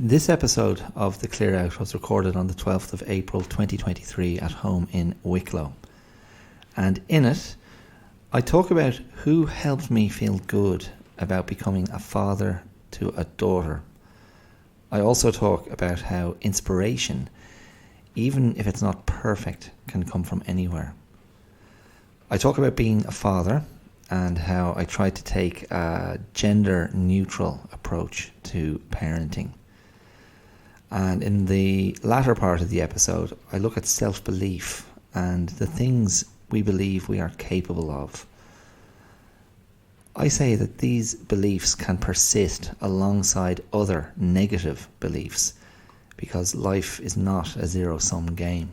This episode of The Clear Out was recorded on the 12th of April 2023 at home in Wicklow. And in it, I talk about who helped me feel good about becoming a father to a daughter. I also talk about how inspiration, even if it's not perfect, can come from anywhere. I talk about being a father and how I try to take a gender-neutral approach to parenting. And in the latter part of the episode, I look at self-belief and the things we believe we are capable of. I say that these beliefs can persist alongside other negative beliefs because life is not a zero-sum game.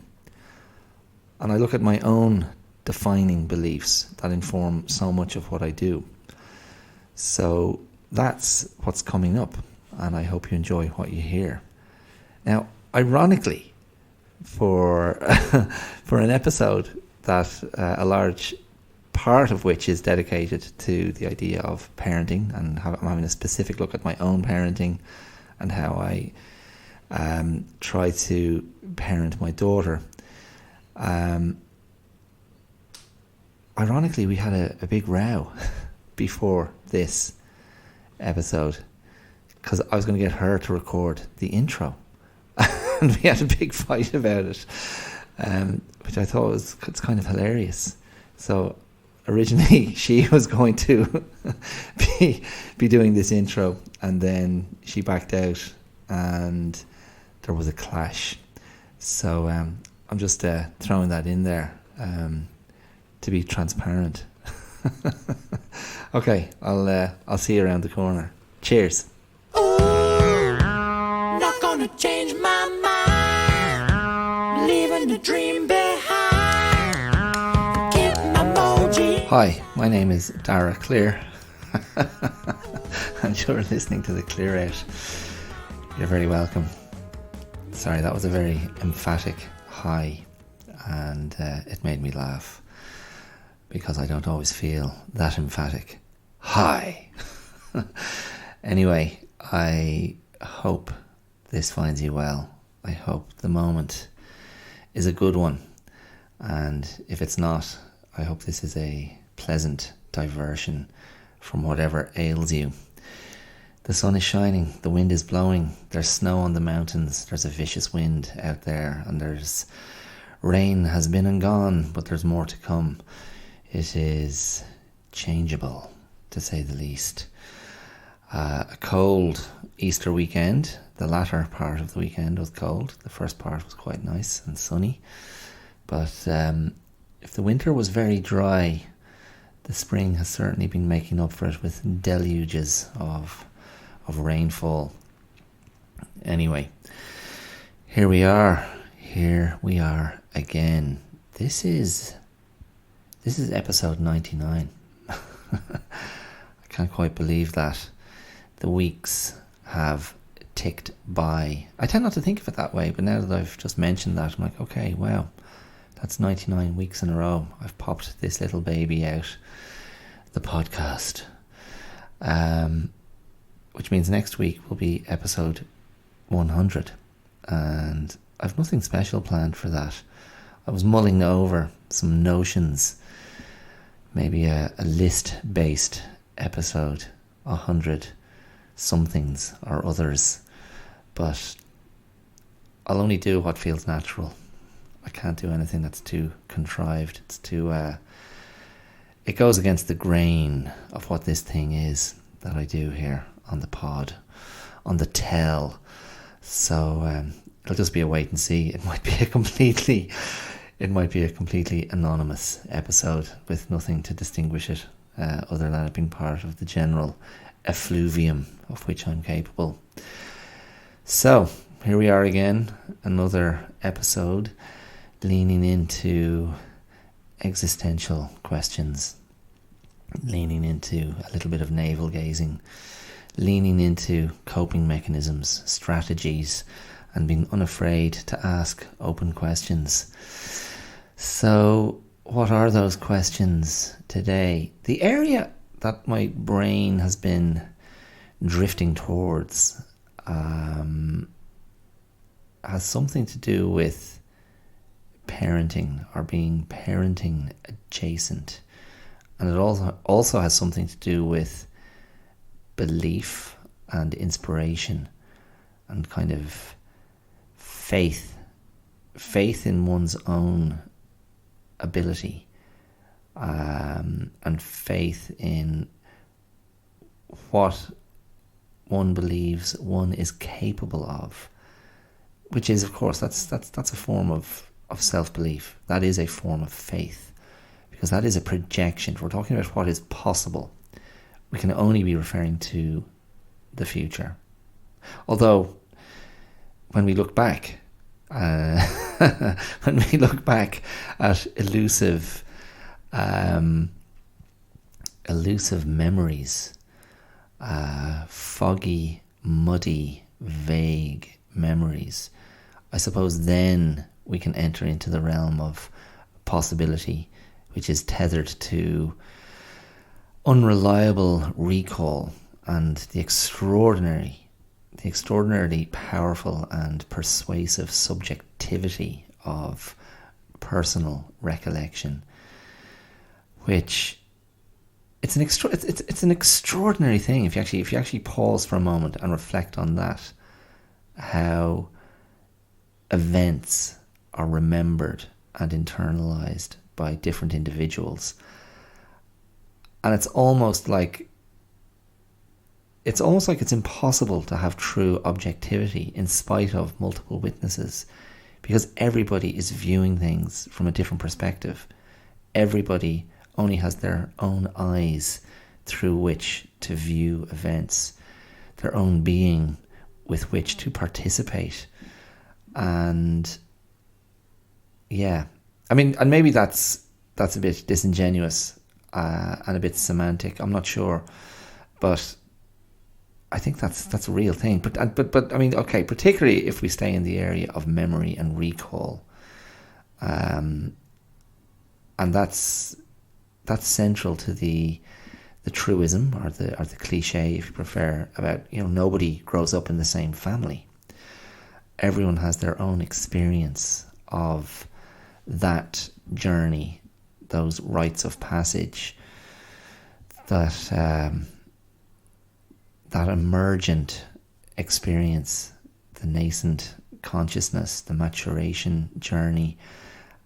And I look at my own defining beliefs that inform so much of what I do. So that's what's coming up, and I hope you enjoy what you hear. Now, ironically, for an episode that a large part of which is dedicated to the idea of parenting, and I'm having a specific look at my own parenting and how I try to parent my daughter. Ironically, we had a big row before this episode because I was going to get her to record the intro. And we had a big fight about it, which I thought it's kind of hilarious. So originally she was going to be doing this intro, and then she backed out and there was a clash. So I'm just throwing that in there to be transparent. Okay, I'll see you around the corner. Cheers. Not gonna change my mind, leaving the dream behind. Keep my emoji. Hi, my name is Dara Clear, and you're listening to The Clear Out. You're very welcome. Sorry, that was a very emphatic hi, and it made me laugh because I don't always feel that emphatic. Hi. Anyway, I hope this finds you well. I hope the moment is a good one, and if it's not, I hope this is a pleasant diversion from whatever ails you. The sun is shining, the wind is blowing, there's snow on the mountains, there's a vicious wind out there, and there's rain has been and gone, but there's more to come. It is changeable, to say the least. A cold Easter weekend. The latter part of the weekend was cold. The first part was quite nice and sunny. But if the winter was very dry, the spring has certainly been making up for it with deluges of rainfall. Anyway, here we are again. This is episode 99. I can't quite believe that. The weeks have ticked by. I tend not to think of it that way, but now that I've just mentioned that, I'm like, okay, wow, that's 99 weeks in a row. I've popped this little baby out, the podcast. Which means next week will be episode 100. And I've nothing special planned for that. I was mulling over some notions, maybe a list-based episode, 100 somethings or others, but I'll only do what feels natural. I can't do anything that's too contrived. It's too it goes against the grain of what this thing is that I do here on the pod, on the tell. So it'll just be a wait and see. It might be a completely anonymous episode with nothing to distinguish it other than it being part of the general effluvium of which I'm capable. So here we are again, another episode leaning into existential questions, leaning into a little bit of navel gazing, leaning into coping mechanisms, strategies, and being unafraid to ask open questions. So what are those questions today? The area that my brain has been drifting towards has something to do with parenting or being parenting adjacent. And it also has something to do with belief and inspiration and kind of faith in one's own ability, and faith in what one believes one is capable of, which is, of course, that's a form of self-belief. That is a form of faith, because that is a projection. If we're talking about what is possible, we can only be referring to the future. Although, when we look back, at elusive memories, foggy, muddy, vague memories, I suppose then we can enter into the realm of possibility, which is tethered to unreliable recall and the extraordinarily powerful and persuasive subjectivity of personal recollection, which it's an extraordinary thing if you actually pause for a moment and reflect on that, how events are remembered and internalized by different individuals. And it's almost like it's impossible to have true objectivity in spite of multiple witnesses, because everybody is viewing things from a different perspective. Everybody only has their own eyes through which to view events, their own being with which to participate. And yeah, I mean, and maybe that's a bit disingenuous and a bit semantic, I'm not sure, but I think that's a real thing. But I mean, okay, particularly if we stay in the area of memory and recall, and that's central to the truism or the cliche, if you prefer, about, nobody grows up in the same family. Everyone has their own experience of that journey, those rites of passage, that emergent experience, the nascent consciousness, the maturation journey,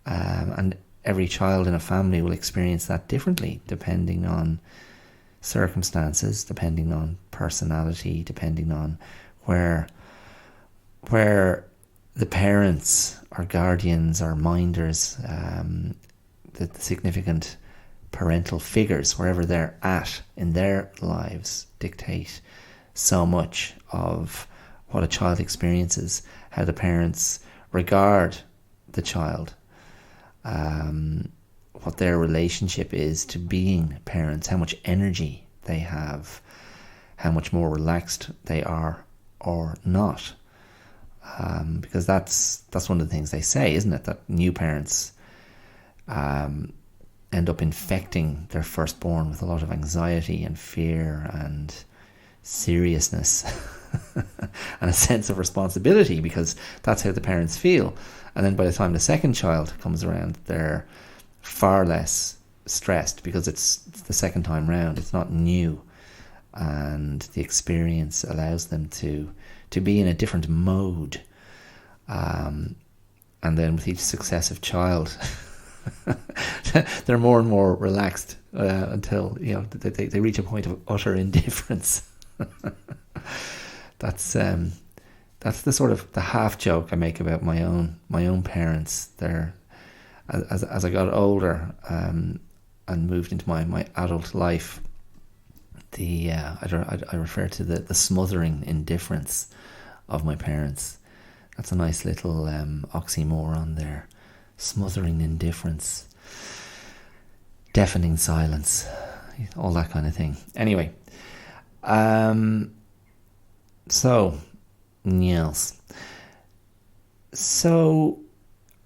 and every child in a family will experience that differently, depending on circumstances, depending on personality, depending on where the parents or guardians or minders, the significant parental figures, wherever they're at in their lives, dictate so much of what a child experiences, how the parents regard the child, what their relationship is to being parents, how much energy they have, how much more relaxed they are or not. Because that's one of the things they say, isn't it? That new parents end up infecting their firstborn with a lot of anxiety and fear and seriousness and a sense of responsibility, because that's how the parents feel. And then by the time the second child comes around, they're far less stressed because it's the second time round. It's not new, and the experience allows them to be in a different mode. And then with each successive child, they're more and more relaxed until they reach a point of utter indifference. That's the sort of the half joke I make about my own parents. They're as I got older and moved into my adult life, I refer to the smothering indifference of my parents. That's a nice little oxymoron there. Smothering indifference, deafening silence, all that kind of thing. Anyway, so Niels. So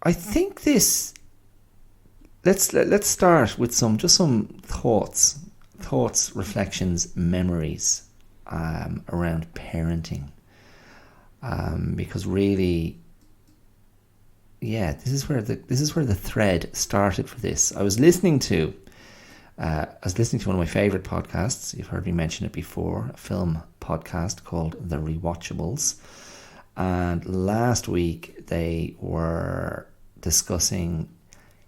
I think this. Let's start with some thoughts, reflections, memories around parenting. because really, yeah, this is where the thread started for this. I was listening to one of my favorite podcasts. You've heard me mention it before, a film podcast called The Rewatchables. And last week they were discussing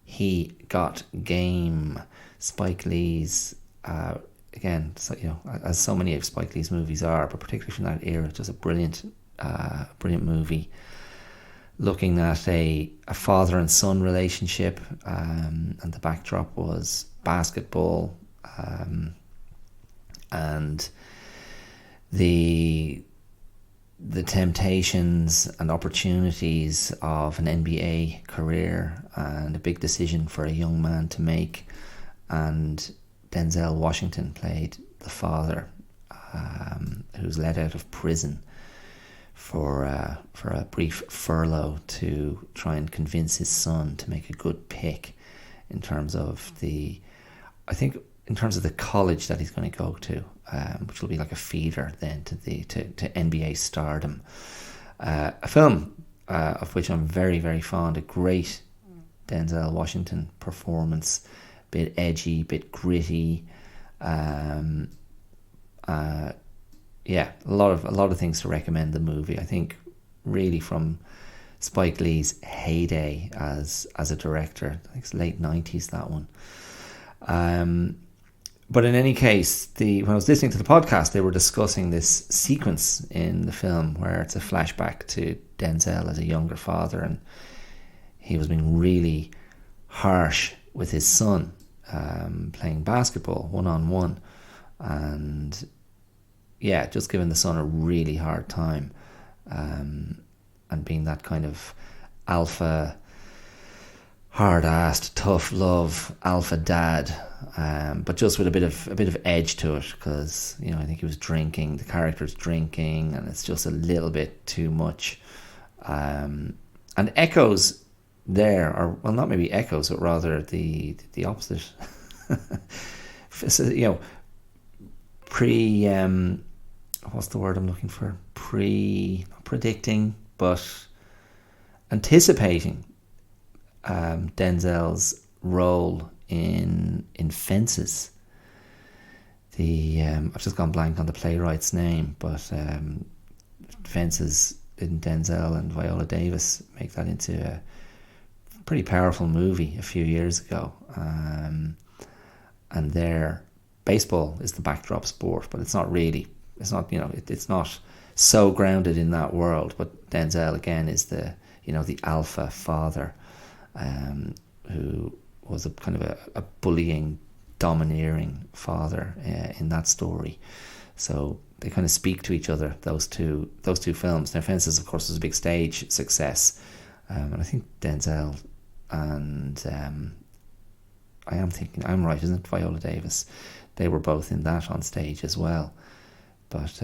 He Got Game, Spike Lee's, again, so, as so many of Spike Lee's movies are, but particularly from that era, just a brilliant movie, looking at a father and son relationship, and the backdrop was basketball, and the temptations and opportunities of an NBA career, and a big decision for a young man to make. And Denzel Washington played the father, who's let out of prison for a brief furlough to try and convince his son to make a good pick in terms of the college that he's going to go to, which will be like a feeder then to NBA stardom. A film of which I'm very, very fond. A great Denzel Washington performance, bit edgy, bit gritty. Yeah, a lot of things to recommend the movie. I think really from Spike Lee's heyday as a director. I think it's late 90s, that one. But in any case, when I was listening to the podcast, they were discussing this sequence in the film where it's a flashback to Denzel as a younger father, and he was being really harsh with his son, playing basketball one-on-one, and yeah, just giving the son a really hard time, and being that kind of alpha, hard-assed, tough love alpha dad, but just with a bit of edge to it, because I think he was drinking. The character's drinking, and it's just a little bit too much. And echoes there, or well, not maybe echoes, but rather the opposite. So, what's the word I'm looking for? Not predicting, but anticipating Denzel's role in Fences. I've just gone blank on the playwright's name, but Fences, didn't Denzel and Viola Davis make that into a pretty powerful movie a few years ago? And there, baseball is the backdrop sport, but it's not really. It's not, it's not so grounded in that world. But Denzel again is the alpha father, who was a kind of a bullying, domineering father in that story. So they kind of speak to each other, those two films. Now, Fences, of course, was a big stage success, and I think Denzel and I'm right, isn't it? Viola Davis, they were both in that on stage as well. But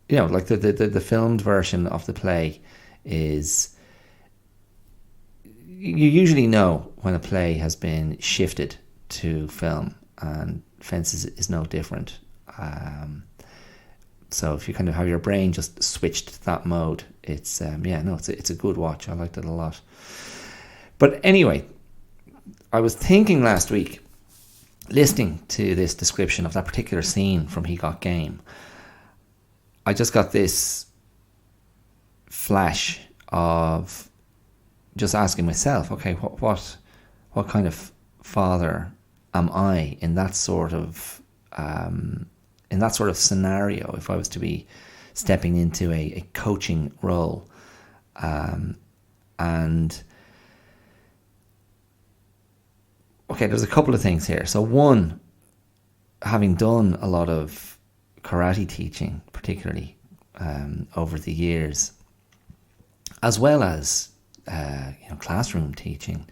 like the filmed version of the play is, you usually know when a play has been shifted to film, and Fences is no different. So if you kind of have your brain just switched to that mode, it's it's a good watch. I liked it a lot. But anyway, I was thinking last week, listening to this description of that particular scene from He Got Game, I just got this flash of just asking myself, okay, what kind of father am I in that sort of scenario, if I was to be stepping into a coaching role, and okay, there's a couple of things here. So one, having done a lot of karate teaching, particularly over the years, as well as classroom teaching,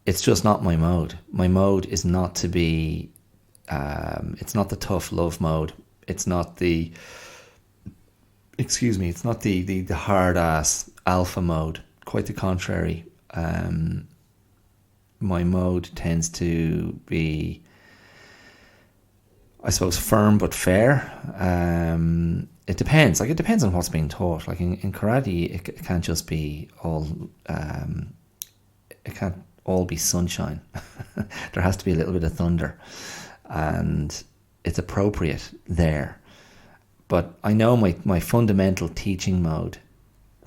it's just not my mode. My mode is not to be. It's not the tough love mode. It's not the. Excuse me. It's not the hard ass alpha mode. Quite the contrary. My mode tends to be, I suppose, firm but fair, it depends. Like, it depends on what's being taught. Like in karate, it can't just be all. It can't all be sunshine. There has to be a little bit of thunder, and it's appropriate there. But I know my fundamental teaching mode,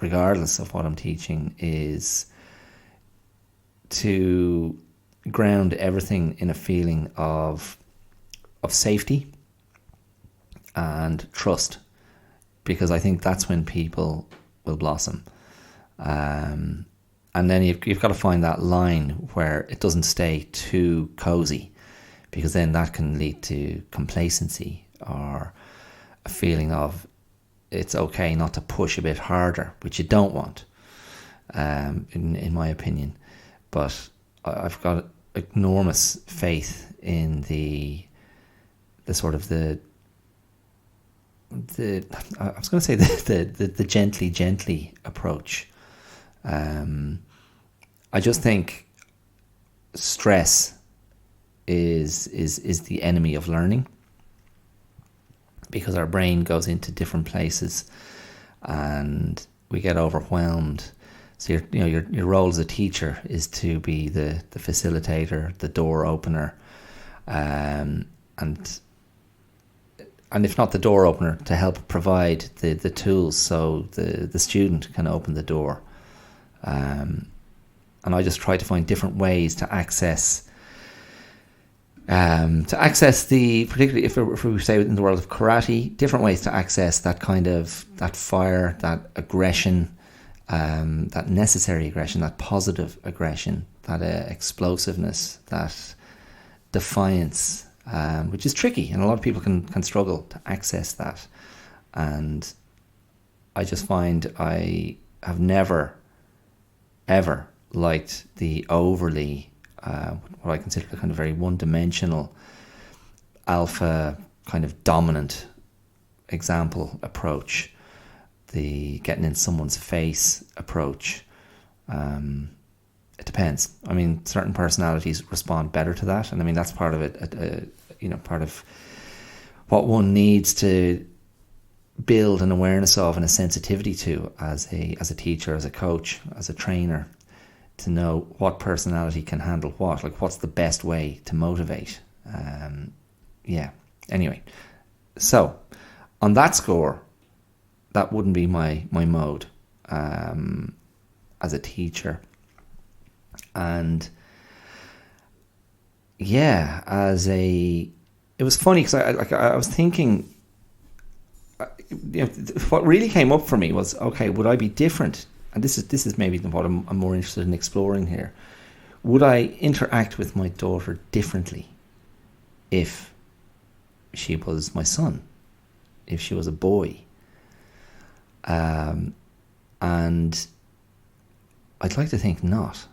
regardless of what I'm teaching, is to ground everything in a feeling of safety and trust, because I think that's when people will blossom. And then you've got to find that line where it doesn't stay too cozy, because then that can lead to complacency or a feeling of it's okay not to push a bit harder, which you don't want, in my opinion. But I've got enormous faith in the sort of the I was going to say the gently approach. I just think stress is the enemy of learning, because our brain goes into different places and we get overwhelmed. So your role as a teacher is to be the facilitator, the door opener, and if not the door opener, to help provide the tools so the student can open the door. And I just try to find different ways to access particularly if we say in the world of karate, different ways to access that kind of, that fire, that aggression, that necessary aggression, that positive aggression, that explosiveness, that defiance, which is tricky, and a lot of people can struggle to access that. And I just find I have never, ever liked the overly, what I consider the kind of very one-dimensional, alpha, kind of dominant example approach, the getting in someone's face approach. It depends. I mean, certain personalities respond better to that, and I mean that's part of it. Part of what one needs to build an awareness of and a sensitivity to as a teacher, as a coach, as a trainer, to know what personality can handle what. Like, what's the best way to motivate? Anyway, so on that score, that wouldn't be my mode as a teacher. And yeah, it was funny because I was thinking, what really came up for me was, okay, would I be different? And this is maybe what I'm more interested in exploring here. Would I interact with my daughter differently if she was my son, if she was a boy? And I'd like to think not.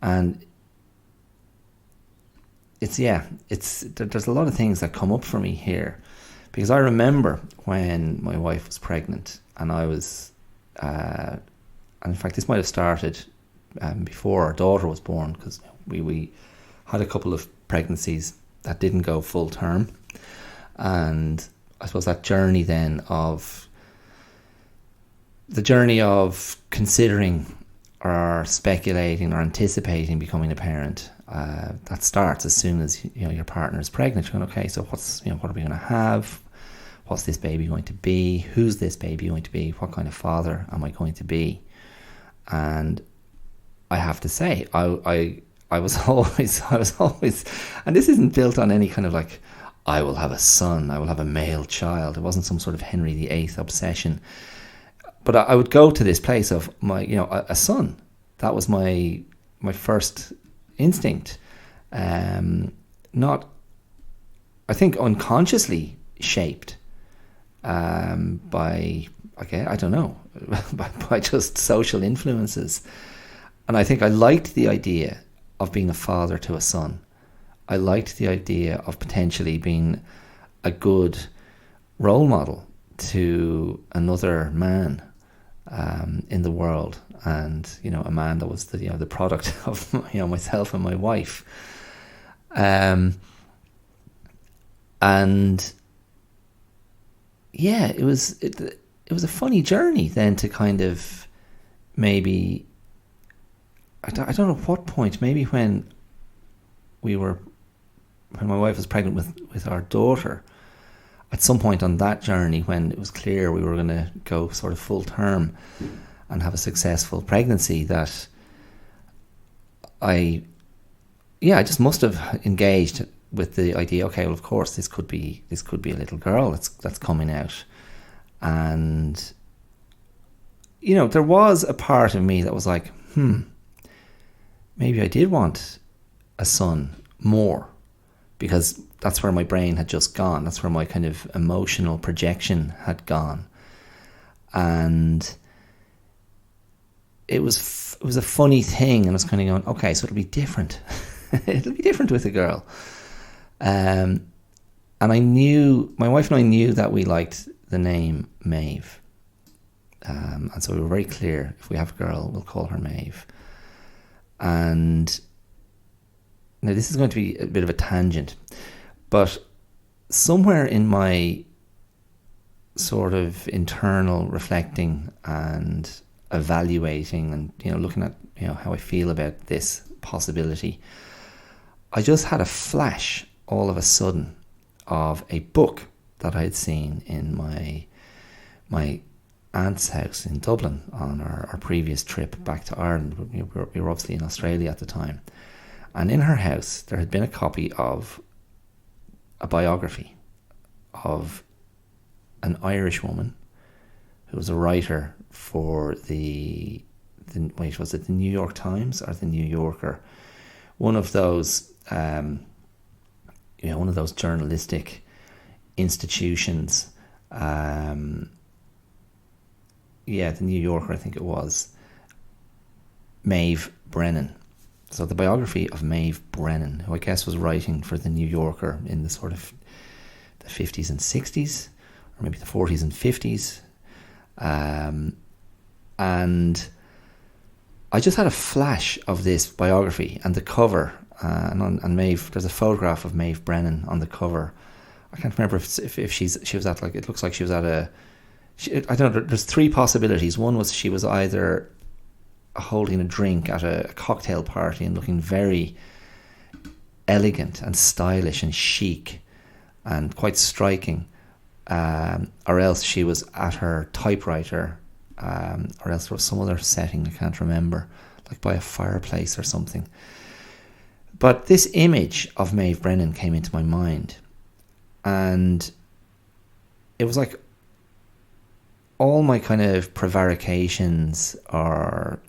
And there's a lot of things that come up for me here, because I remember when my wife was pregnant, and I was, and in fact this might have started before our daughter was born, because we had a couple of pregnancies that didn't go full term, and I suppose that journey then of considering or speculating or anticipating becoming a parent, that starts as soon as your partner is pregnant. You're going, okay, so what are we going to have? What's this baby going to be? Who's this baby going to be? What kind of father am I going to be? And I have to say, I was always, and this isn't built on any kind of like, I will have a son, I will have a male child. It wasn't some sort of Henry VIII obsession. But I would go to this place of a son. That was my first instinct. Not, I think, unconsciously shaped by, I don't know, by just social influences. And I think I liked the idea of being a father to a son. I liked the idea of potentially being a good role model to another man in the world, and a man that was the product of myself and my wife, and yeah, it was a funny journey then to kind of maybe, I don't know what point, maybe when my wife was pregnant with our daughter, at some point on that journey when it was clear we were going to go sort of full term and have a successful pregnancy, that I just must have engaged with the idea, okay, well, of course this could be a little girl that's coming out. And there was a part of me that was like, maybe I did want a son more, because that's where my brain had just gone. That's where my kind of emotional projection had gone. And it was a funny thing, and I was kind of going, okay, so it'll be different. It'll be different with a girl. And my wife and I knew that we liked the name Maeve. And so we were very clear, if we have a girl, we'll call her Maeve. And now this is going to be a bit of a tangent, but somewhere in my sort of internal reflecting and evaluating and looking at how I feel about this possibility, I just had a flash all of a sudden of a book that I had seen in my aunt's house in Dublin on our previous trip back to Ireland. We were obviously in Australia at the time, and in her house there had been a copy of a biography of an Irish woman who was a writer for was it the New York Times or the New Yorker? One of those, one of those journalistic institutions. The New Yorker, I think it was. Maeve Brennan. So the biography of Maeve Brennan, who I guess was writing for the New Yorker in the sort of the 50s and 60s, or maybe the 40s and 50s. And I just had a flash of this biography and the cover, and Maeve. There's a photograph of Maeve Brennan on the cover. I can't remember if she was at, like, it looks like she was at I don't know. There's three possibilities. One was she was either holding a drink at a cocktail party and looking very elegant and stylish and chic and quite striking, or else she was at her typewriter, or else there was some other setting I can't remember, like by a fireplace or something. But this image of Maeve Brennan came into my mind, and it was like all my kind of prevarications or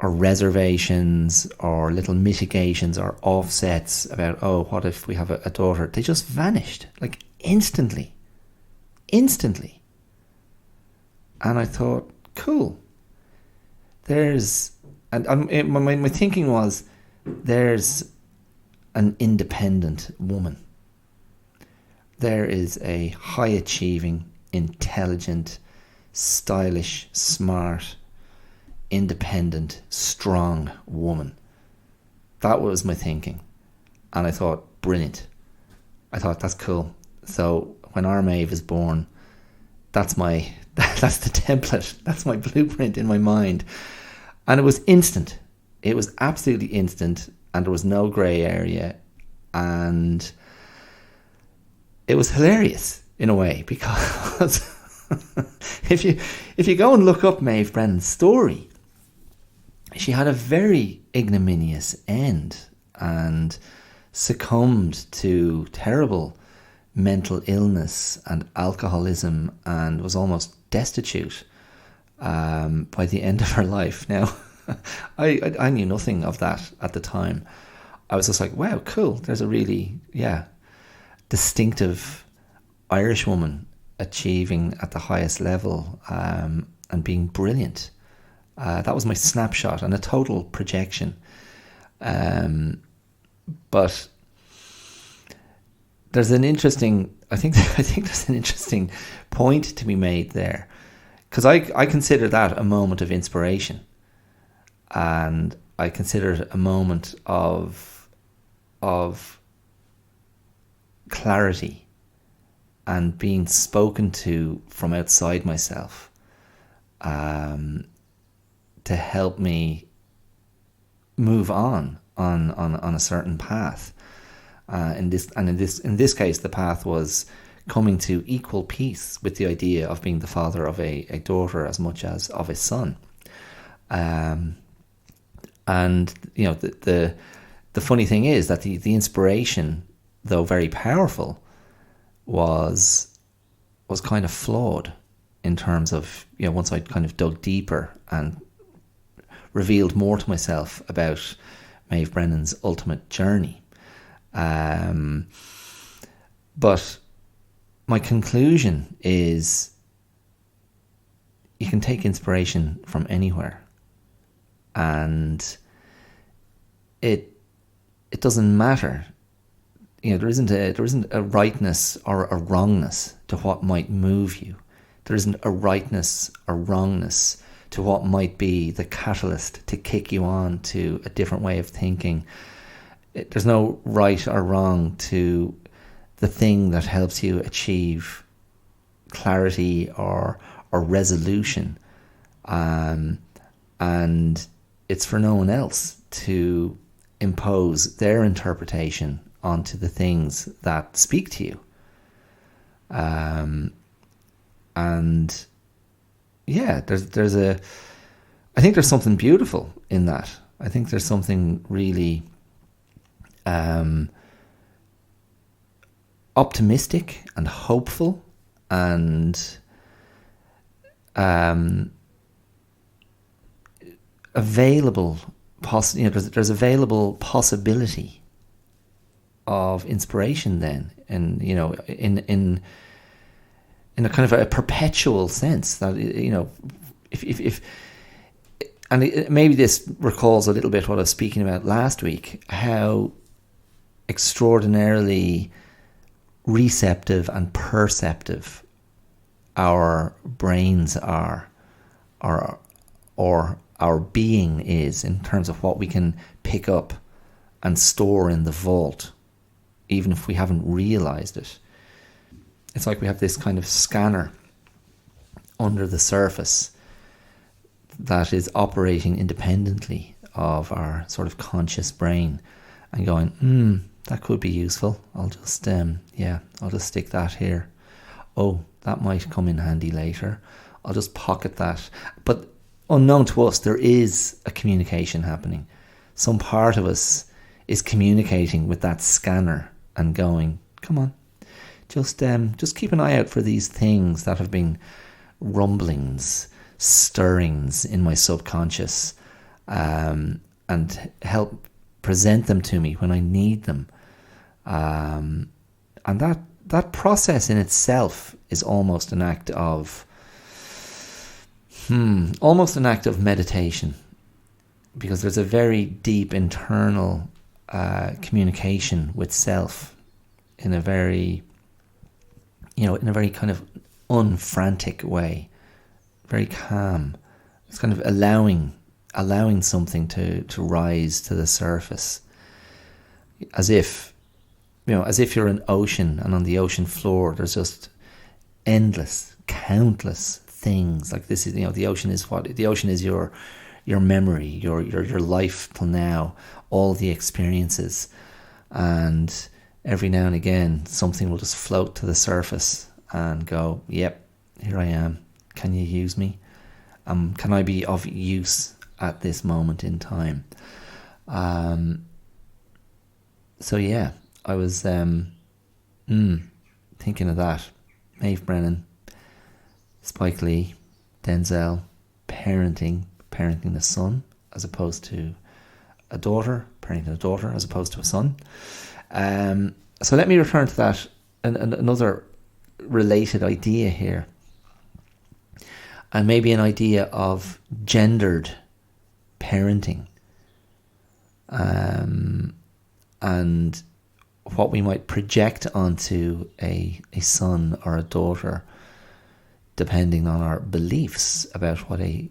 reservations or little mitigations or offsets about, oh, what if we have a daughter? They just vanished, like instantly. And I thought, cool. My thinking was, there's an independent woman. There is a high-achieving, intelligent, stylish, smart, independent, strong woman. That was my thinking. And I thought, brilliant. I thought, that's cool. So when our Maeve is born, that's the template. That's my blueprint in my mind. And it was instant. It was absolutely instant, and there was no grey area. And it was hilarious in a way, because if you go and look up Maeve Brennan's story, she had a very ignominious end and succumbed to terrible mental illness and alcoholism, and was almost destitute by the end of her life. Now, I knew nothing of that at the time. I was just like, wow, cool. There's a really, distinctive Irish woman achieving at the highest level, and being brilliant. That was my snapshot and a total projection. But there's an interesting, I think there's an interesting point to be made there, because I consider that a moment of inspiration, and I consider it a moment of clarity and being spoken to from outside myself, to help me move on a certain path. In this case, the path was coming to equal peace with the idea of being the father of a daughter as much as of a son. And you know, the funny thing is that the inspiration, though very powerful, was kind of flawed in terms of, you know, once I'd kind of dug deeper and revealed more to myself about Maeve Brennan's ultimate journey. But my conclusion is you can take inspiration from anywhere, and it doesn't matter. You know, there isn't a rightness or a wrongness to what might move you. There isn't a rightness or wrongness to what might be the catalyst to kick you on to a different way of thinking. There's no right or wrong to the thing that helps you achieve clarity or resolution. And it's for no one else to impose their interpretation onto the things that speak to you. And yeah, I think there's something beautiful in that. I think there's something really optimistic and hopeful and available. There's available possibility of inspiration then, and you know, in a kind of a perpetual sense that, you know, if maybe this recalls a little bit what I was speaking about last week, how extraordinarily receptive and perceptive our brains are, or our being is, in terms of what we can pick up and store in the vault, even if we haven't realized it. It's like we have this kind of scanner under the surface that is operating independently of our sort of conscious brain and going, that could be useful. I'll just stick that here. Oh, that might come in handy later. I'll just pocket that. But unknown to us, there is a communication happening. Some part of us is communicating with that scanner and going, come on, just keep an eye out for these things that have been rumblings, stirrings in my subconscious, and help present them to me when I need them. And that process in itself is almost an act of meditation, because there's a very deep internal communication with self in a very kind of unfrantic way, very calm. It's kind of allowing something to rise to the surface, as if you're an ocean, and on the ocean floor there's just countless things. Like this is, the ocean is what? The ocean is your memory, your life till now, all the experiences, and every now and again something will just float to the surface and go, yep, here I am. Can you use me? Can I be of use at this moment in time? So yeah, I was thinking of that. Maeve Brennan, Spike Lee, Denzel, parenting a son as opposed to a daughter, parenting a daughter as opposed to a son. So let me return to that, and another related idea here, and maybe an idea of gendered parenting, and what we might project onto a son or a daughter, depending on our beliefs about what a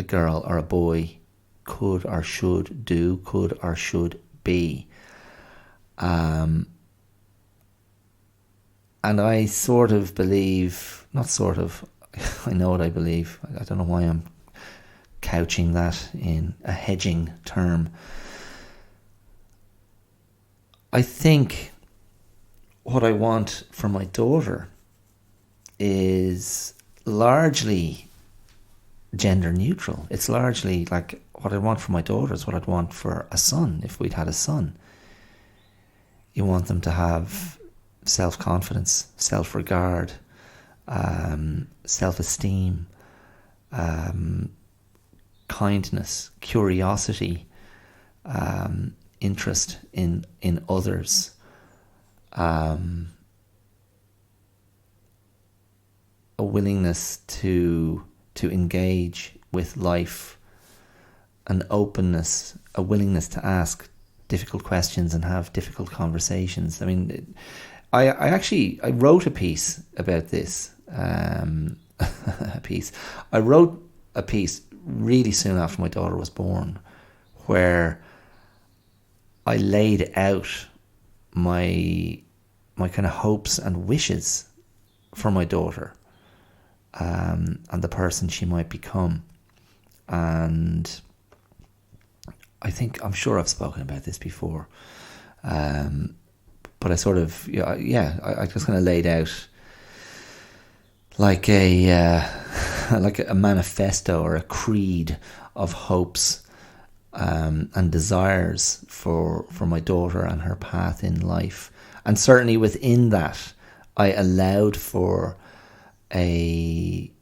girl or a boy could or should do, could or should be. And I sort of believe, not sort of, I know what I believe. I don't know why I'm couching that in a hedging term. I think what I want for my daughter is largely gender neutral. It's largely like what I want for my daughter is what I'd want for a son if we'd had a son. You want them to have self-confidence, self-regard, self-esteem, kindness, curiosity, interest in others, a willingness to engage with life, an openness, a willingness to ask difficult questions and have difficult conversations. I mean, I wrote a piece about this. I wrote a piece really soon after my daughter was born, where I laid out my kind of hopes and wishes for my daughter, and the person she might become. And I'm sure I've spoken about this before, but I sort of, I just kind of laid out like a manifesto or a creed of hopes and desires for my daughter and her path in life. And certainly within that, I allowed for a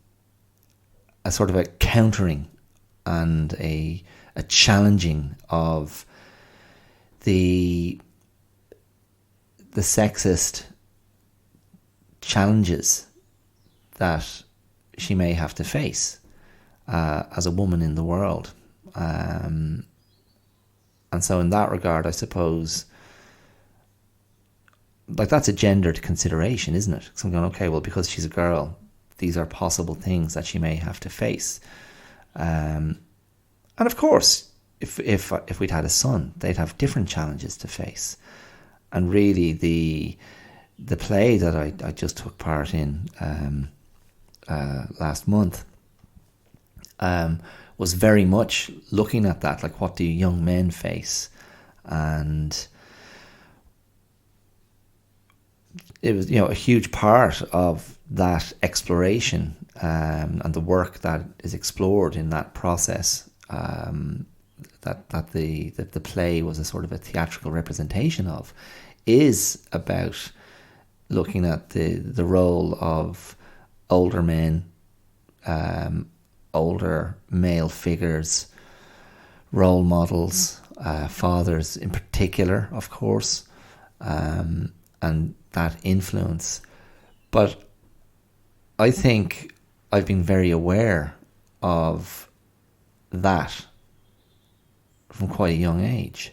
sort of a countering and a challenging of the sexist challenges that she may have to face as a woman in the world. And so in that regard, I suppose, like, that's a gendered consideration, isn't it? So I'm going, okay, well, because she's a girl, these are possible things that she may have to face. And of course, if we'd had a son, they'd have different challenges to face. And really, the play that I just took part in last month was very much looking at that, like, what do young men face? And it was, a huge part of that exploration and the work that is explored in that process, that the play was a sort of a theatrical representation of, is about looking at the role of older men, older male figures, role models, fathers in particular, of course, and that influence. But I think I've been very aware of that from quite a young age,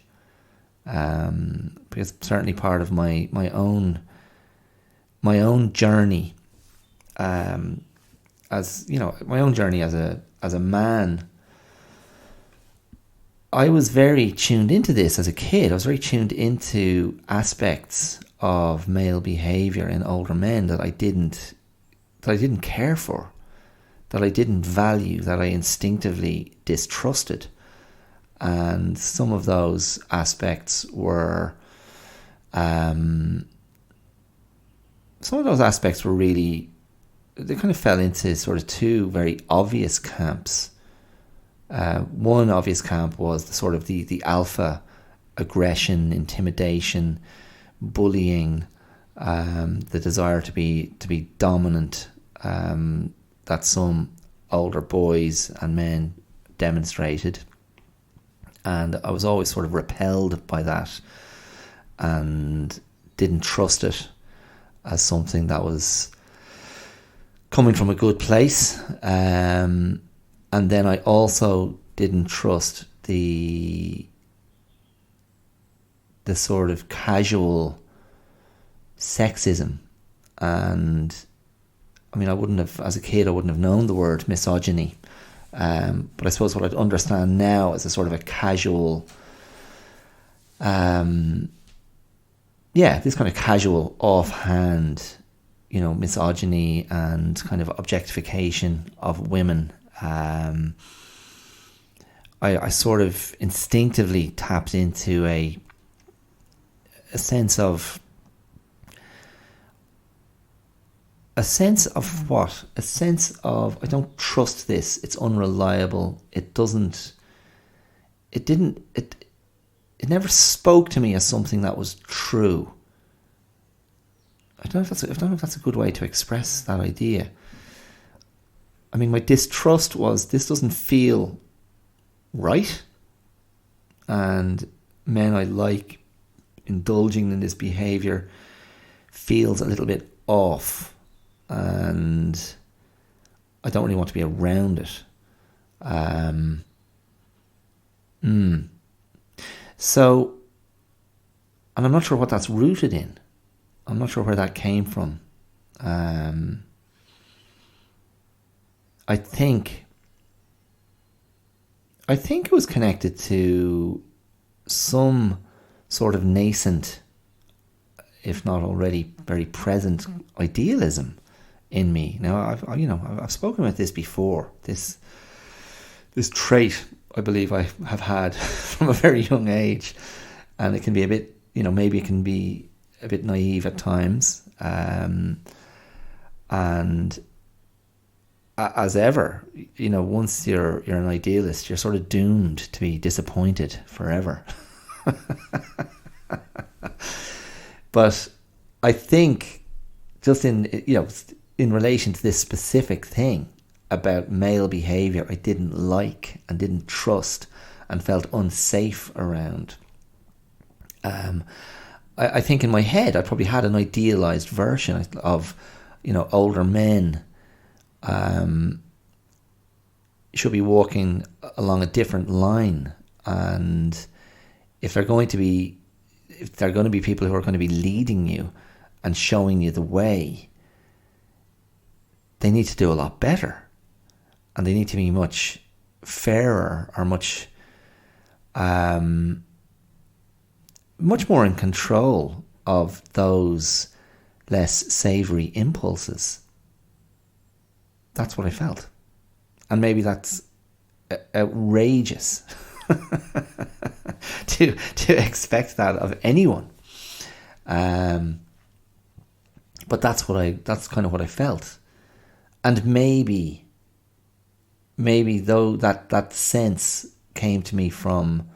because certainly part of my own journey, as you know, my own journey as a man. I was very tuned into this as a kid. I was very tuned into aspects of male behavior in older men that I didn't care for, that I didn't value, that I instinctively distrusted. And some of those aspects were really, they kind of fell into sort of two very obvious camps. One obvious camp was the sort of the alpha aggression, intimidation, bullying, the desire to be dominant, that some older boys and men demonstrated. And I was always sort of repelled by that and didn't trust it as something that was coming from a good place. And then I also didn't trust the sort of casual sexism. And I mean, as a kid, I wouldn't have known the word misogyny. But I suppose what I'd understand now is a sort of a casual, this kind of casual, offhand misogyny and kind of objectification of women, I sort of instinctively tapped into a sense of what? A sense of, I don't trust this. It's unreliable. It never spoke to me as something that was true. I don't know if that's a good way to express that idea. I mean, my distrust was, this doesn't feel right, and men I like indulging in this behaviour feels a little bit off, and I don't really want to be around it. So, and I'm not sure what that's rooted in. I'm not sure where that came from. I think it was connected to some sort of nascent, if not already very present, idealism in me. Now, I've spoken about this before. This trait, I believe, I have had from a very young age, and it can be a bit, maybe it can be a bit naive at times, and as ever, once you're an idealist, you're sort of doomed to be disappointed forever. But I think, just in relation to this specific thing about male behaviour I didn't like and didn't trust and felt unsafe around, I think in my head I probably had an idealised version of older men should be walking along a different line, and if they're going to be people who are going to be leading you and showing you the way, they need to do a lot better, and they need to be much fairer, or much more in control of those less savoury impulses. That's what I felt. And maybe that's outrageous to expect that of anyone. But that's kind of what I felt. And maybe though that sense came to me from,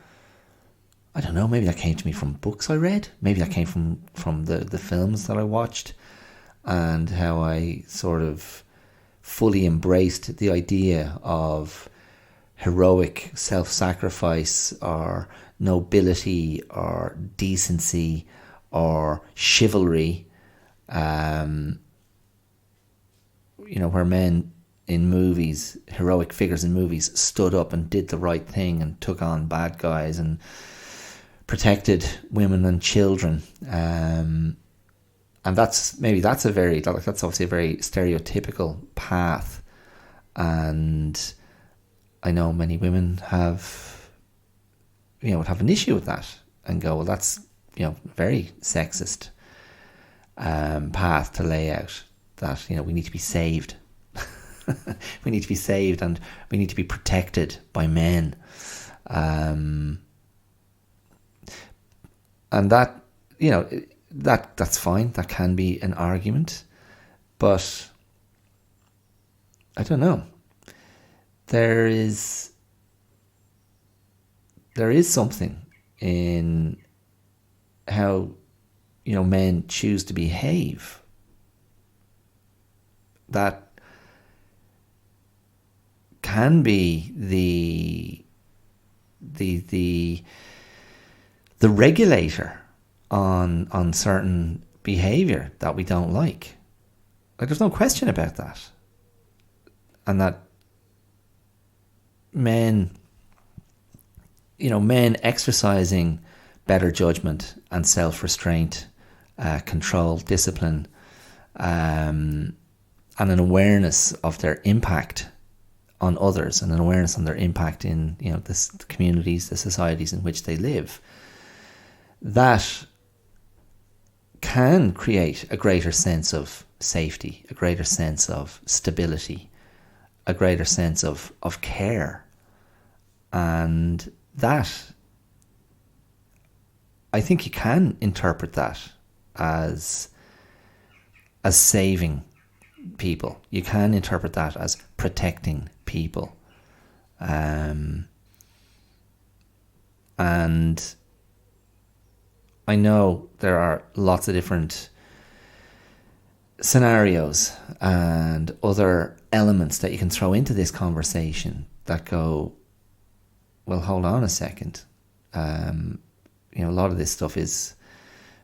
I don't know, maybe that came to me from books I read. Maybe that came from the films that I watched, and how I sort of fully embraced the idea of heroic self-sacrifice, or nobility, or decency, or chivalry, where men in movies, heroic figures in movies, stood up and did the right thing and took on bad guys and protected women and children. And that's obviously a very stereotypical path, and I know many women would have an issue with that and go, well, that's very sexist path to lay out, that we need to be saved. We need to be saved, and we need to be protected by men, and that that's fine. That can be an argument, but I don't know. There is something in how men choose to behave that can be the regulator on certain behaviour that we don't like. There's no question about that. And that men exercising better judgment and self-restraint, control, discipline, and an awareness of their impact on others, and an awareness on their impact in the communities, the societies in which they live, that can create a greater sense of safety, a greater sense of stability, a greater sense of care. And that, I think you can interpret that as saving people. You can interpret that as protecting people. And I know there are lots of different scenarios and other elements that you can throw into this conversation that go, well, hold on a second. A lot of this stuff is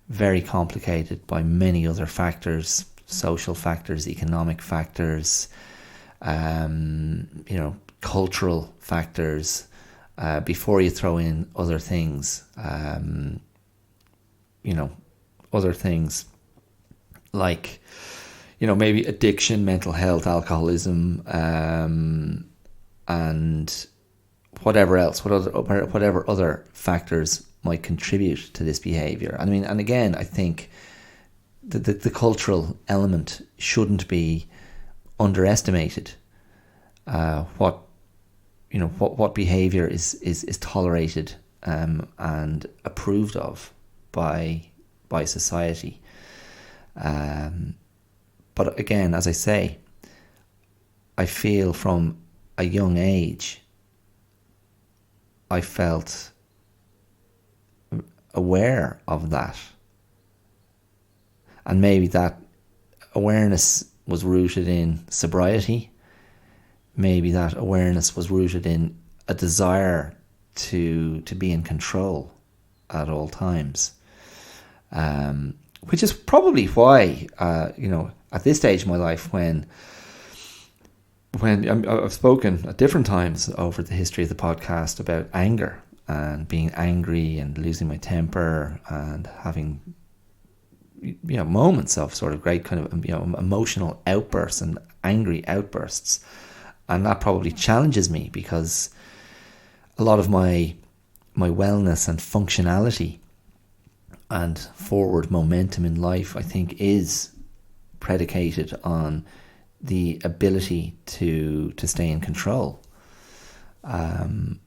very complicated by many other factors, social factors, economic factors, cultural factors, before you throw in other things, other things like, maybe addiction, mental health, alcoholism, and whatever else, whatever other factors might contribute to this behaviour. And again, I think the cultural element shouldn't be underestimated. What behaviour is tolerated and approved of by society. But again, as I say, I feel from a young age, I felt aware of that. And maybe that awareness was rooted in sobriety. Maybe that awareness was rooted in a desire to be in control at all times. Which is probably why, at this stage of my life, when I've spoken at different times over the history of the podcast about anger and being angry and losing my temper and having, moments of sort of great kind of, emotional outbursts and angry outbursts. And that probably challenges me because a lot of my wellness and functionality and forward momentum in life, I think, is predicated on the ability to stay in control. And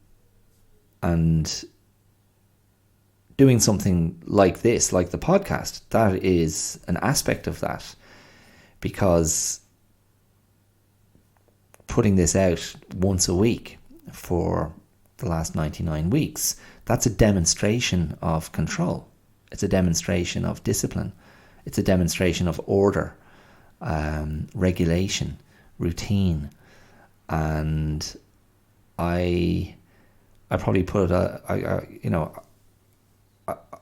doing something like this, like the podcast, that is an aspect of that, because putting this out once a week for the last 99 weeks, that's a demonstration of control. It's a demonstration of discipline. It's a demonstration of order, regulation, routine. And I probably put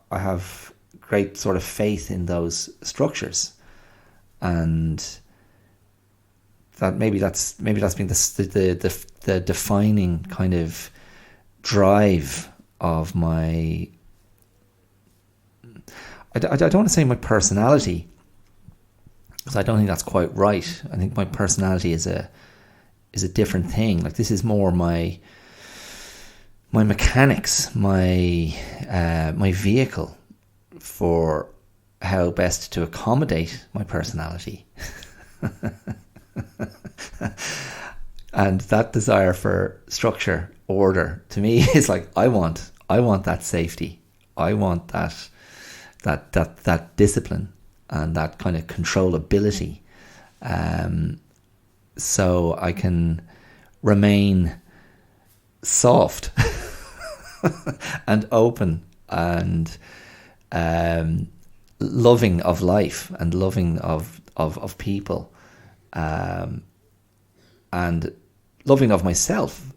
I have great sort of faith in those structures, and that maybe that's been the defining kind of drive of my. I don't want to say my personality, because I don't think that's quite right. I think my personality is a different thing. Like, this is more my mechanics, my vehicle for how best to accommodate my personality. And that desire for structure, order, to me is like, I want that safety. I want that discipline and that kind of controllability, so I can remain soft and open and loving of life and loving of people, and loving of myself.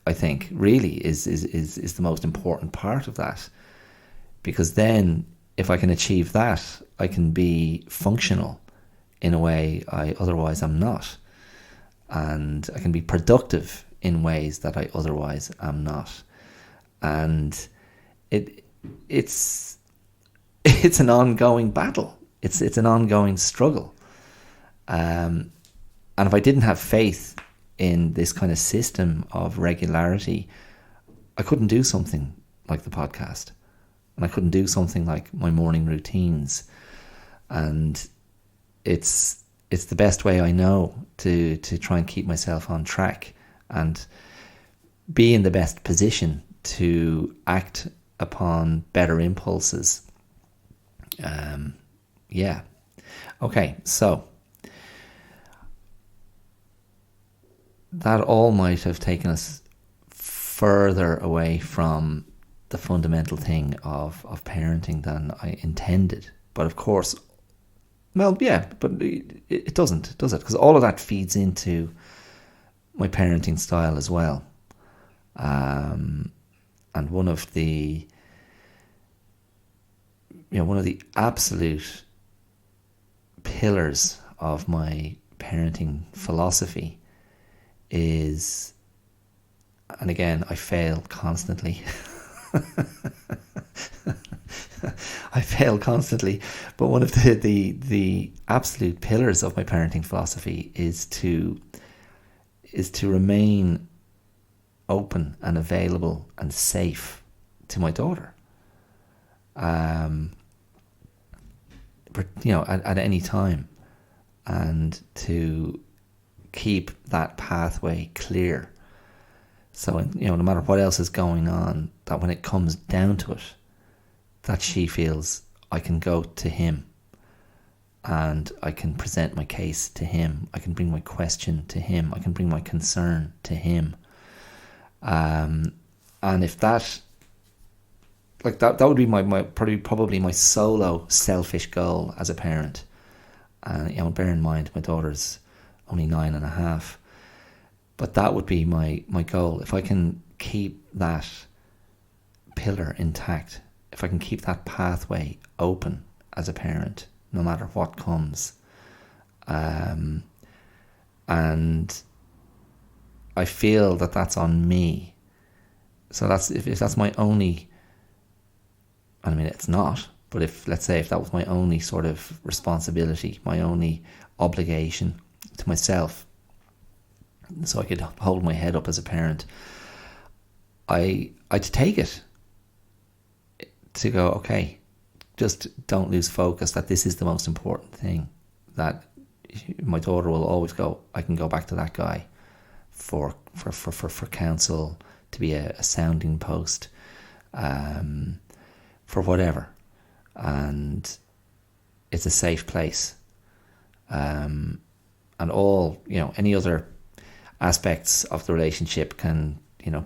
I think really is the most important part of that, because then if I can achieve that, I can be functional in a way I otherwise am not, and I can be productive in ways that I otherwise am not. And it's an ongoing battle. It's an ongoing struggle. And if I didn't have faith in this kind of system of regularity, I couldn't do something like the podcast. and I couldn't do something like my morning routines. And it's the best way I know to try and keep myself on track and be in the best position to act upon better impulses. Yeah. Okay, so that all might have taken us further away from the fundamental thing of parenting than I intended. But of course, well, yeah, but it doesn't, does it? Because all of that feeds into my parenting style as well. And one of the absolute pillars of my parenting philosophy is, and again, I fail constantly. I fail constantly, but one of the absolute pillars of my parenting philosophy is to remain open and available and safe to my daughter. At any time, and to keep that pathway clear. So, no matter what else is going on, that when it comes down to it, that she feels I can go to him and I can present my case to him. I can bring my question to him. I can bring my concern to him. And if that, like that would be my probably my solo selfish goal as a parent. And bear in mind my daughter's only 9.5, but that would be my goal. If I can keep that pillar intact, if I can keep that pathway open as a parent, no matter what comes, and I feel that that's on me. So that's if that's my only. I mean, it's not. But let's say if that was my only sort of responsibility, my only obligation to myself, so I could hold my head up as a parent, I'd take it. To go, okay, just don't lose focus that this is the most important thing. That my daughter will always go, I can go back to that guy for counsel, to be a sounding post, for whatever. And it's a safe place. And all, any other aspects of the relationship can,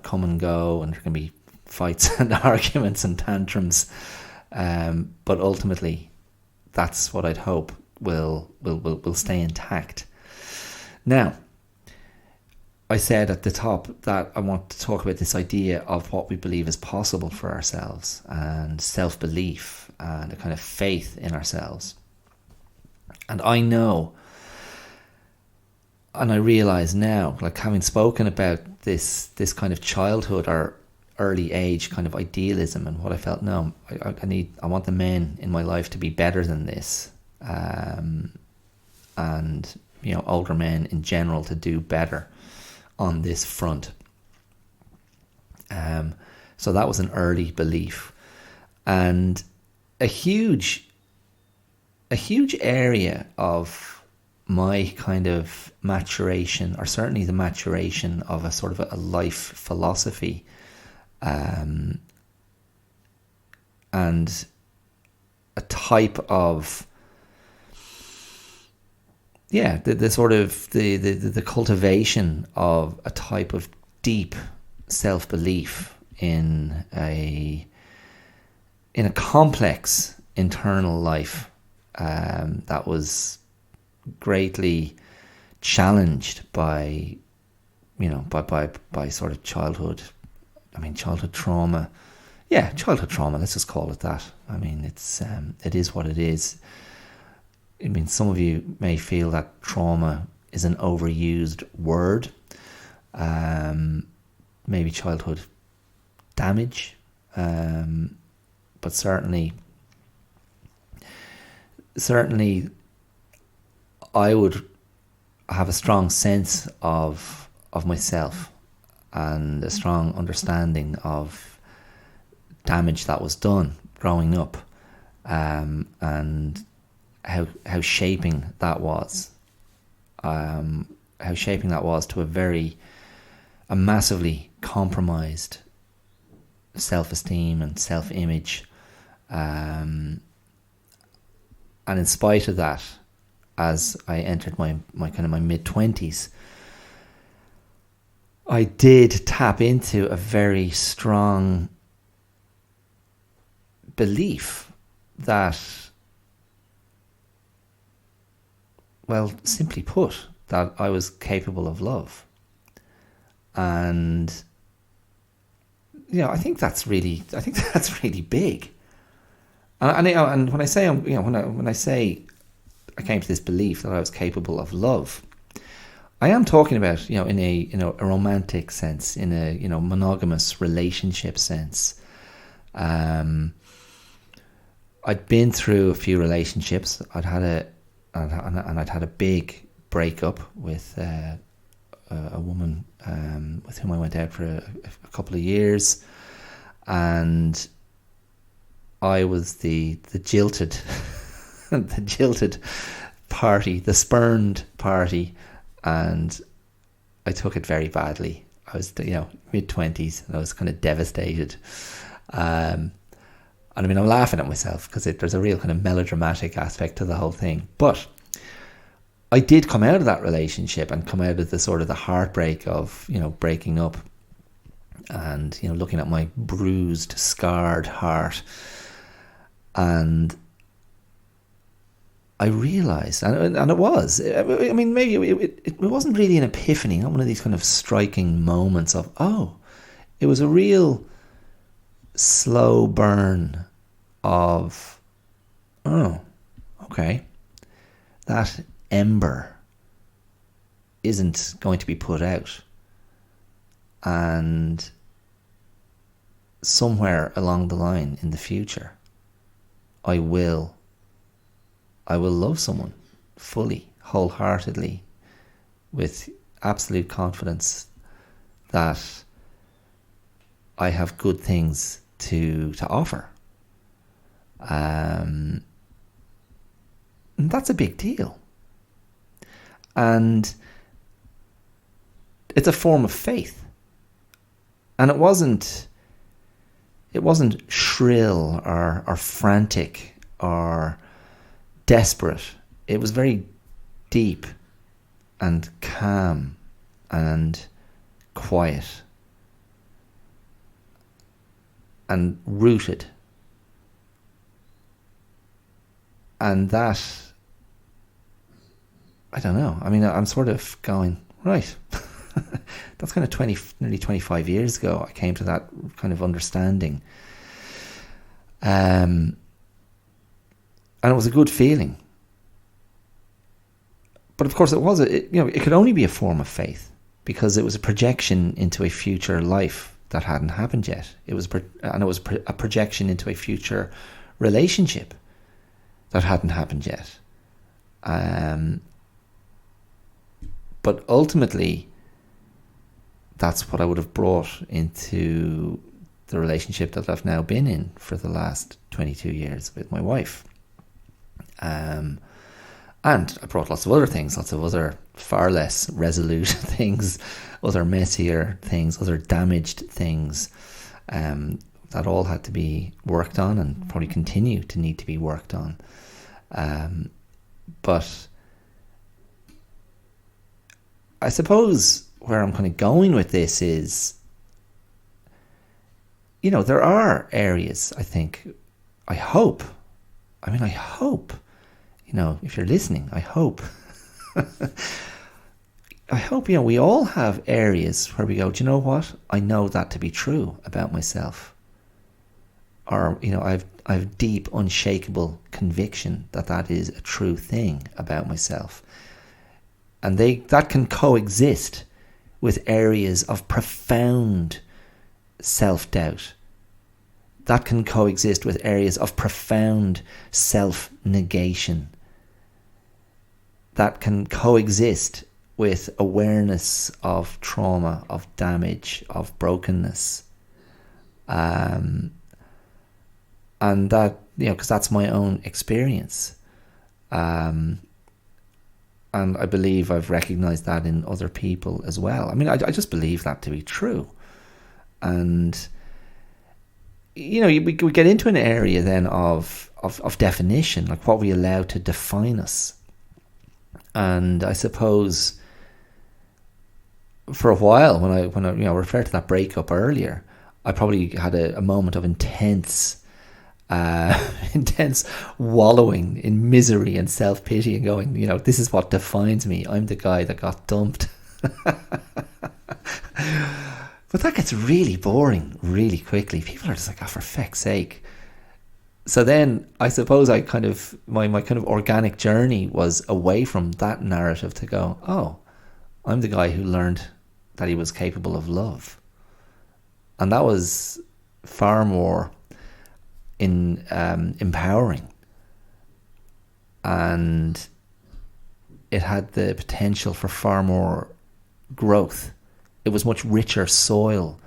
come and go, and there can be fights and arguments and tantrums. But ultimately, that's what I'd hope will stay intact. Now, I said at the top that I want to talk about this idea of what we believe is possible for ourselves, and self-belief, and a kind of faith in ourselves. And I know, and I realise now, like having spoken about this kind of childhood or early age kind of idealism, and what I felt, no, I want the men in my life to be better than this, and older men in general to do better on this front. So that was an early belief, and a huge area of my kind of maturation, or certainly the maturation of a sort of a life philosophy, and a type of the sort of the cultivation of a type of deep self-belief in a complex internal life that was greatly challenged by sort of childhood trauma. Yeah, childhood trauma, let's just call it that. I mean, it is what it is. I mean, some of you may feel that trauma is an overused word. Maybe childhood damage, but certainly I would have a strong sense of myself, and a strong understanding of damage that was done growing up, and how shaping that was. How shaping that was to a massively compromised self-esteem and self-image. And in spite of that, as I entered my mid-20s, I did tap into a very strong belief that, well, simply put, that I was capable of love. And I think that's really big. And when I say when I say I came to this belief that I was capable of love, I am talking about in a a romantic sense, in a monogamous relationship sense. I'd been through a few relationships. I'd had a big breakup with a woman with whom I went out for a couple of years, and I was the jilted the jilted party, the spurned party, and I took it very badly. I was mid-20s and I was kind of devastated. And I mean, I'm laughing at myself because there's a real kind of melodramatic aspect to the whole thing. But I did come out of that relationship and come out of the sort of the heartbreak of, breaking up, and, looking at my bruised, scarred heart. And I realised, and it was, I mean, maybe it wasn't really an epiphany, not one of these kind of striking moments of, it was a real slow burn of, okay, that ember isn't going to be put out, and somewhere along the line in the future I will love someone fully, wholeheartedly, with absolute confidence that I have good things to offer. And that's a big deal. And it's a form of faith. And it wasn't shrill or frantic or desperate. It was very deep and calm and quiet and rooted. And that, I don't know. I mean, I'm sort of going, right, that's kind of nearly 25 years ago I came to that kind of understanding. And it was a good feeling. But of course it could only be a form of faith because it was a projection into a future life that hadn't happened yet. It was a projection into a future relationship that hadn't happened yet. But ultimately, that's what I would have brought into the relationship that I've now been in for the last 22 years with my wife. And I brought lots of other things, lots of other far less resolute things, other messier things, other damaged things, that all had to be worked on and probably continue to need to be worked on. But I suppose where I'm kind of going with this is, there are areas, I think, I hope, if you're listening, I hope, we all have areas where we go, do you know what? I know that to be true about myself. Or, I've deep, unshakable conviction that is a true thing about myself. And that can coexist with areas of profound self-doubt. That can coexist with areas of profound self-negation. That can coexist with awareness of trauma, of damage, of brokenness. And that, because that's my own experience. And I believe I've recognized that in other people as well. I mean, I just believe that to be true. And, we get into an area then of definition, like what we allow to define us. And I suppose for a while, when I referred to that breakup earlier, I probably had a moment of intense wallowing in misery and self-pity and going, this is what defines me. I'm the guy that got dumped. But that gets really boring really quickly. People are just like, oh, for feck's sake. So then I suppose I kind of, my kind of organic journey was away from that narrative to go, oh, I'm the guy who learned that he was capable of love. And that was far more empowering. And it had the potential for far more growth. It was much richer soil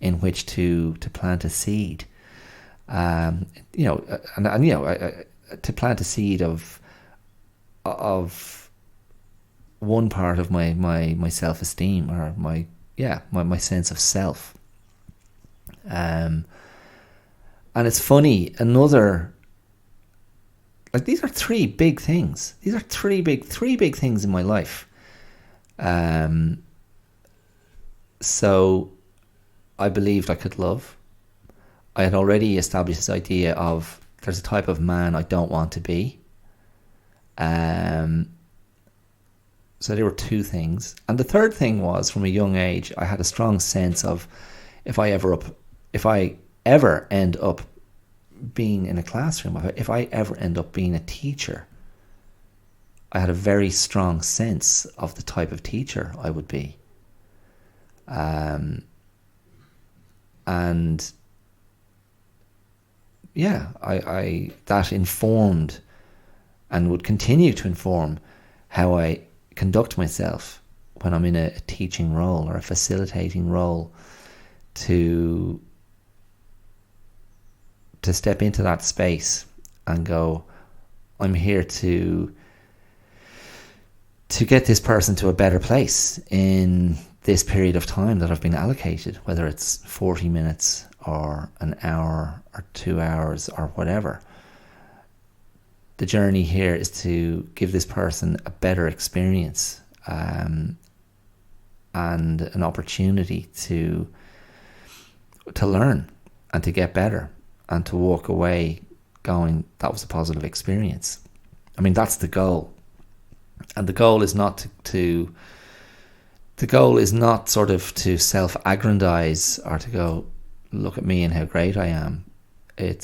in which to plant a seed. To plant a seed of one part of my self-esteem, or my sense of self. And it's funny, these are three big things. These are three big things in my life. So I believed I could love. I had already established this idea of there's a type of man I don't want to be. So there were two things. And the third thing was, from a young age, I had a strong sense of if I ever end up being in a classroom, if I ever end up being a teacher, I had a very strong sense of the type of teacher I would be. And I that informed and would continue to inform how I conduct myself when I'm in a teaching role or a facilitating role, to step into that space and go, I'm here to get this person to a better place in this period of time that I've been allocated, whether it's 40 minutes or an hour or 2 hours or whatever. The journey here is to give this person a better experience, and an opportunity to learn and to get better and to walk away going, that was a positive experience. I mean, that's the goal. And the goal is not the goal is not sort of to self-aggrandize or to go, look at me and how great I am. The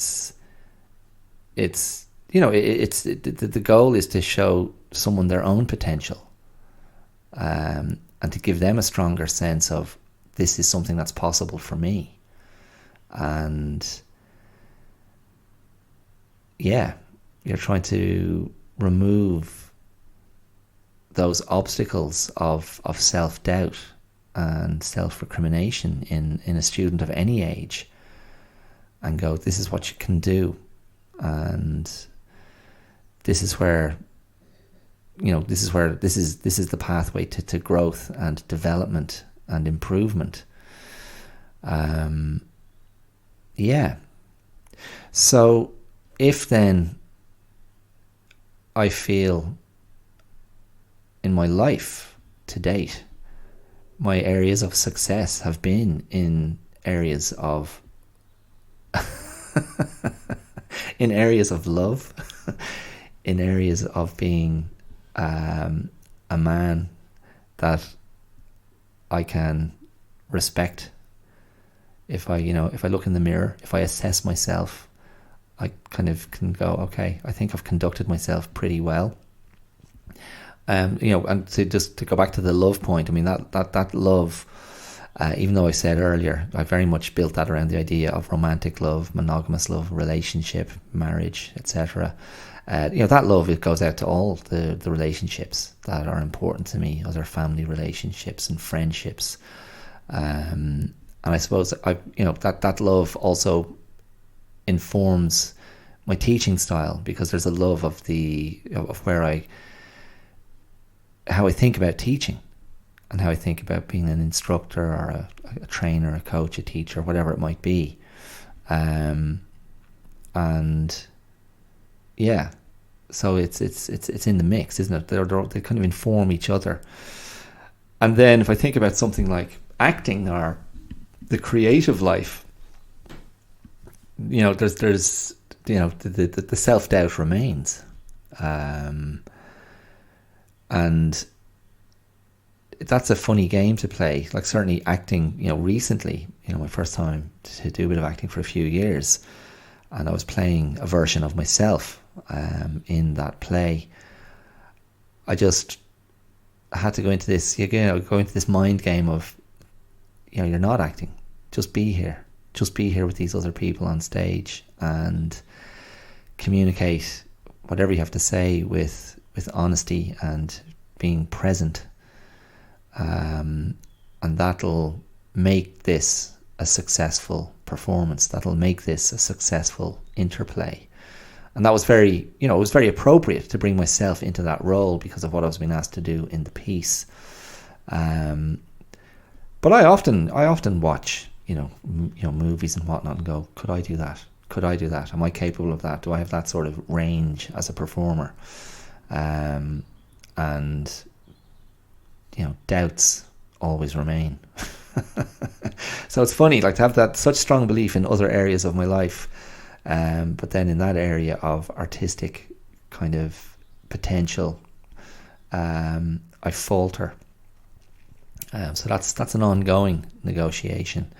goal is to show someone their own potential, and to give them a stronger sense of, this is something that's possible for me. And you're trying to remove those obstacles of self-doubt and self-recrimination in a student of any age, and go, this is what you can do, and this is where this is the pathway to growth and development and improvement. So if then I feel in my life to date, my areas of success have been in areas of in areas of love, in areas of being a man that I can respect. If I look in the mirror, if I assess myself, I kind of can go, okay, I think I've conducted myself pretty well. And to go back to the love point, I mean, that love, even though I said earlier, I very much built that around the idea of romantic love, monogamous love, relationship, marriage, etc. That love, it goes out to all the relationships that are important to me, other family relationships and friendships. And I suppose that love also informs my teaching style, because there's a love of how I think about teaching and how I think about being an instructor or a trainer, a coach, a teacher, whatever it might be. And yeah, so it's in the mix, isn't it? They kind of inform each other. And then if I think about something like acting or the creative life, there's the self-doubt remains, and that's a funny game to play. Like, certainly acting, recently, my first time to do a bit of acting for a few years, and I was playing a version of myself in that play. I just had to go into this, mind game of, you're not acting. Just be here. Just be here with these other people on stage and communicate whatever you have to say with honesty and being present. And that'll make this a successful performance. That'll make this a successful interplay. And that was very, it was very appropriate to bring myself into that role because of what I was being asked to do in the piece. But I often watch, movies and whatnot and go, could I do that? Could I do that? Am I capable of that? Do I have that sort of range as a performer? And doubts always remain. So it's funny, like, to have that such strong belief in other areas of my life, but then in that area of artistic kind of potential, I falter. So that's an ongoing negotiation.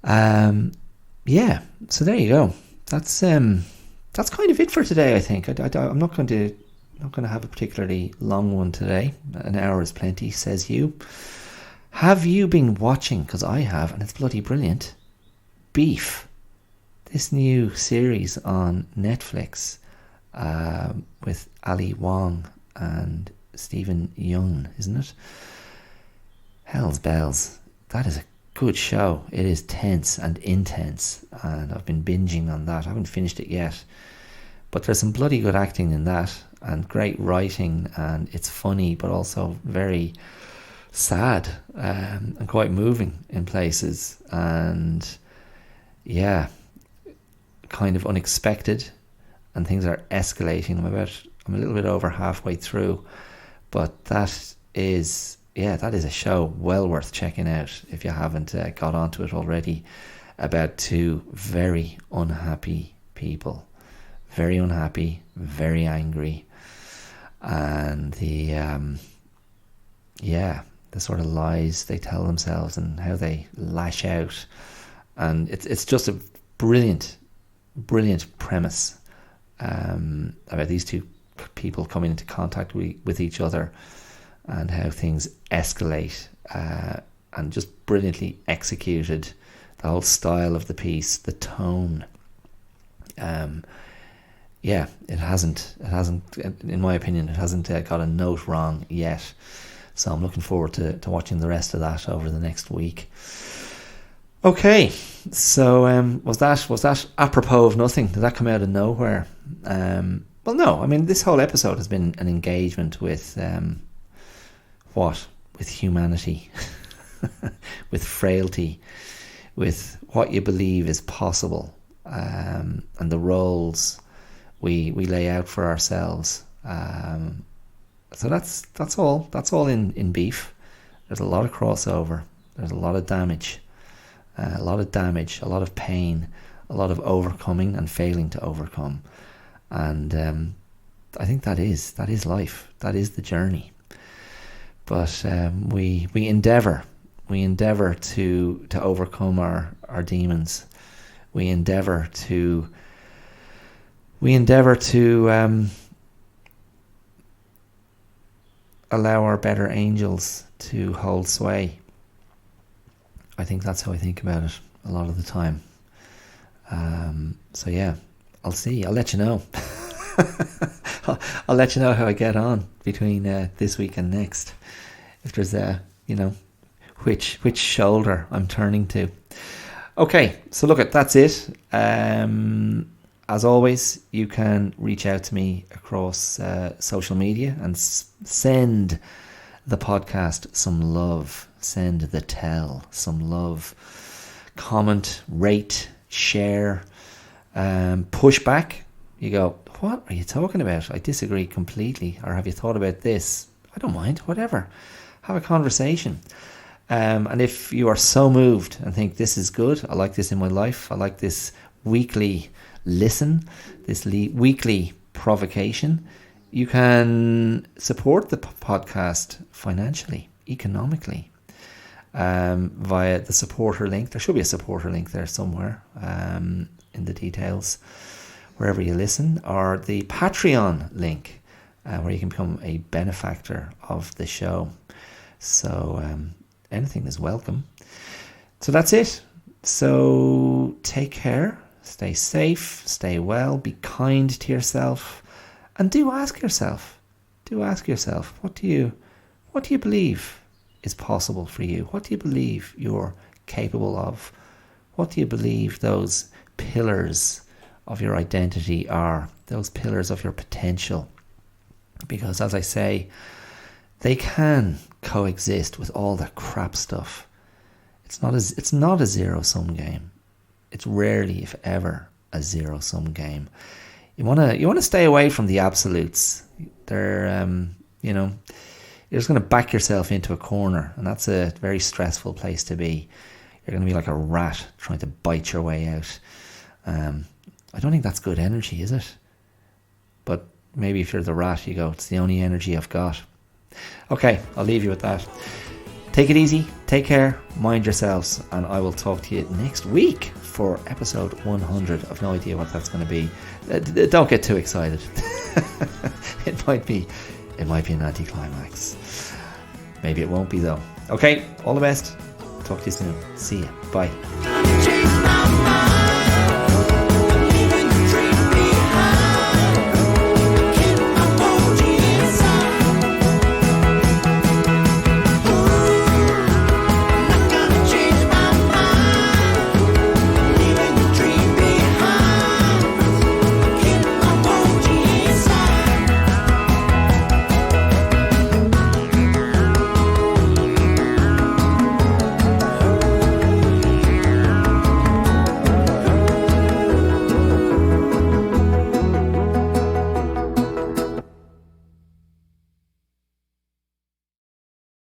Yeah. So there you go. That's kind of it for today, I think. I'm not going to have a particularly long one today. An hour is plenty, says you. Have you been watching? Because I have, and it's bloody brilliant. Beef. This new series on Netflix with Ali Wong and Stephen Yeun, isn't it? Hell's bells. That is a good show. It is tense and intense, and I've been binging on that. I haven't finished it yet, but there's some bloody good acting in that and great writing, and it's funny but also very sad and quite moving in places, and yeah, kind of unexpected, and things are escalating. I'm a little bit over halfway through, but that is a show well worth checking out if you haven't got onto it already, about two very unhappy people. Very unhappy, very angry, and the sort of lies they tell themselves and how they lash out. And it's just a brilliant premise about these two people coming into contact with each other, and how things escalate, and just brilliantly executed. The whole style of the piece, the tone. It hasn't, in my opinion, it hasn't got a note wrong yet. So I'm looking forward to watching the rest of that over the next week. Okay, so was that apropos of nothing? Did that come out of nowhere? Well, no. I mean, this whole episode has been an engagement with with humanity, with frailty, with what you believe is possible, and the roles we lay out for ourselves. So that's all in Beef. There's a lot of crossover. There's a lot of damage, a lot of pain, a lot of overcoming and failing to overcome, and I think that is life. That is the journey. But we endeavour to overcome our demons. We endeavour to allow our better angels to hold sway. I think that's how I think about it a lot of the time. So yeah, I'll see. I'll let you know. I'll let you know how I get on between this week and next. If there's which shoulder I'm turning to. Okay, so that's it. As always, you can reach out to me across social media and send the podcast some love. Send the tell some love. Comment, rate, share, push back. You go, what are you talking about? I disagree completely. Or have you thought about this? I don't mind, whatever. Have a conversation. And if you are so moved and think this is good, I like this in my life, I like this weekly listen, this weekly provocation, you can support the podcast financially, economically, via the supporter link. There should be a supporter link there somewhere in the details, wherever you listen, or the Patreon link, where you can become a benefactor of the show. So anything is welcome. So that's it. So take care, stay safe, stay well, be kind to yourself, and do ask yourself, what do you believe is possible for you? What do you believe you're capable of? What do you believe those pillars of your identity are, those pillars of your potential? Because as I say, they can coexist with all that crap stuff. It's not a zero-sum game. It's rarely, if ever, a zero-sum game. You wanna stay away from the absolutes. They're you're just going to back yourself into a corner, and that's a very stressful place to be. You're going to be like a rat trying to bite your way out. I don't think that's good energy, is it? But maybe if you're the rat, you go, it's the only energy I've got. Okay, I'll leave you with that. Take it easy, take care, mind yourselves, and I will talk to you next week for episode 100. I've no idea what that's going to be. Don't get too excited. It might be an anticlimax. Maybe it won't be though. Okay, all the best. Talk to you soon. See ya. Bye.